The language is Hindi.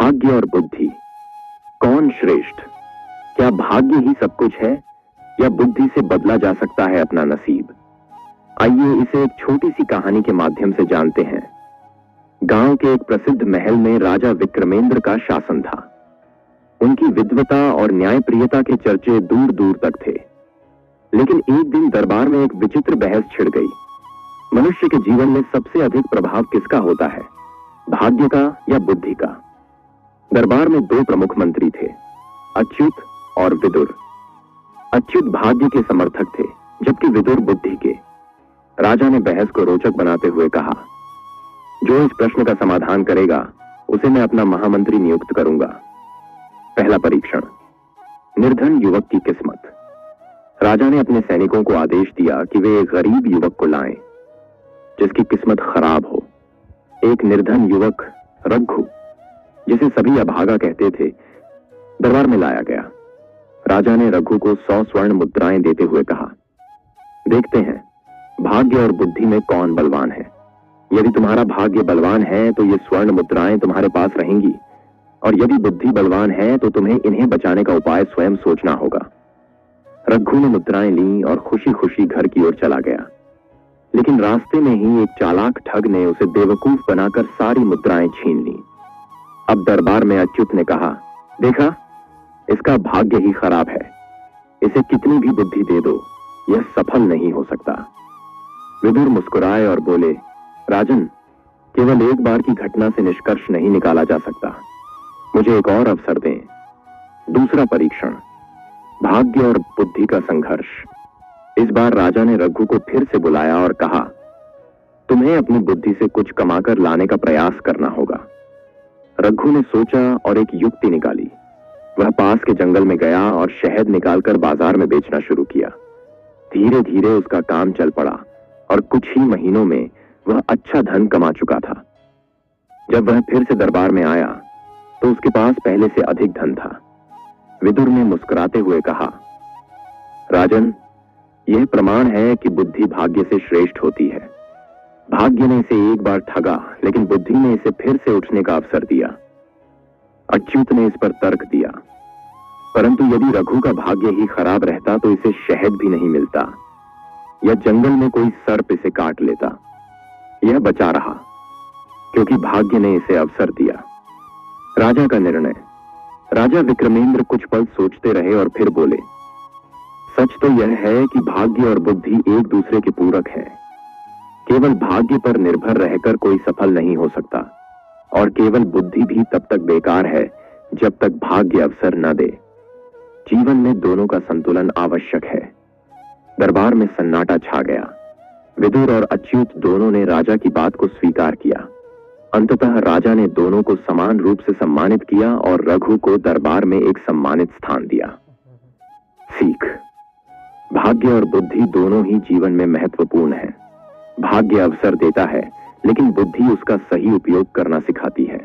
भाग्य और बुद्धि, कौन श्रेष्ठ? क्या भाग्य ही सब कुछ है या बुद्धि से बदला जा सकता है अपना नसीब? आइए इसे एक छोटी सी कहानी के माध्यम से जानते हैं। गांव के एक प्रसिद्ध महल में राजा विक्रमेंद्र का शासन था। उनकी विद्वता और न्यायप्रियता के चर्चे दूर दूर तक थे। लेकिन एक दिन दरबार में एक विचित्र बहस छिड़ गई। मनुष्य के जीवन में सबसे अधिक प्रभाव किसका होता है, भाग्य का या बुद्धि का? दरबार में दो प्रमुख मंत्री थे, अच्युत और विदुर। अच्युत भाग्य के समर्थक थे, जबकि विदुर बुद्धि के। राजा ने बहस को रोचक बनाते हुए कहा, जो इस प्रश्न का समाधान करेगा उसे मैं अपना महामंत्री नियुक्त करूंगा। पहला परीक्षण, निर्धन युवक की किस्मत। राजा ने अपने सैनिकों को आदेश दिया कि वे एक गरीब युवक को लाएं, जिसकी किस्मत खराब हो। एक निर्धन युवक रघु, जिसे सभी अभागा कहते थे, दरबार में लाया गया। राजा ने रघु को 100 स्वर्ण मुद्राएं देते हुए कहा, देखते हैं भाग्य और बुद्धि में कौन बलवान है। यदि तुम्हारा भाग्य बलवान है तो ये स्वर्ण मुद्राएं तुम्हारे पास रहेंगी, और यदि बुद्धि बलवान है तो तुम्हें इन्हें बचाने का उपाय स्वयं सोचना होगा। रघु ने मुद्राएं ली और खुशी खुशी घर की ओर चला गया। लेकिन रास्ते में ही एक चालाक ठग ने उसे बेवकूफ बनाकर सारी मुद्राएं छीन ली। अब दरबार में अच्युत ने कहा, देखा, इसका भाग्य ही खराब है। इसे कितनी भी बुद्धि दे दो, यह सफल नहीं हो सकता। विदुर मुस्कुराए और बोले, राजन, केवल एक बार की घटना से निष्कर्ष नहीं निकाला जा सकता। मुझे एक और अवसर दें। दूसरा परीक्षण, भाग्य और बुद्धि का संघर्ष। इस बार राजा ने रघु को फिर से बुलाया और कहा, तुम्हें अपनी बुद्धि से कुछ कमाकर लाने का प्रयास करना होगा। रघु ने सोचा और एक युक्ति निकाली। वह पास के जंगल में गया और शहद निकालकर बाजार में बेचना शुरू किया। धीरे धीरे उसका काम चल पड़ा और कुछ ही महीनों में वह अच्छा धन कमा चुका था। जब वह फिर से दरबार में आया तो उसके पास पहले से अधिक धन था। विदुर ने मुस्कुराते हुए कहा, राजन, यह प्रमाण है कि बुद्धि भाग्य से श्रेष्ठ होती है। भाग्य ने इसे एक बार ठगा, लेकिन बुद्धि ने इसे फिर से उठने का अवसर दिया। अच्युत ने इस पर तर्क दिया, परंतु यदि रघु का भाग्य ही खराब रहता तो इसे शहद भी नहीं मिलता, या जंगल में कोई सर्प इसे काट लेता। यह बचा रहा क्योंकि भाग्य ने इसे अवसर दिया। राजा का निर्णय। राजा विक्रमेंद्र कुछ पल सोचते रहे और फिर बोले, सच तो यह है कि भाग्य और बुद्धि एक दूसरे के पूरक हैं। केवल भाग्य पर निर्भर रहकर कोई सफल नहीं हो सकता, और केवल बुद्धि भी तब तक बेकार है जब तक भाग्य अवसर न दे। जीवन में दोनों का संतुलन आवश्यक है। दरबार में सन्नाटा छा गया। विदुर और अच्युत दोनों ने राजा की बात को स्वीकार किया। अंततः राजा ने दोनों को समान रूप से सम्मानित किया और रघु को दरबार में एक सम्मानित स्थान दिया। सीख, भाग्य और बुद्धि दोनों ही जीवन में महत्वपूर्ण है। भाग्य अवसर देता है, लेकिन बुद्धि उसका सही उपयोग करना सिखाती है।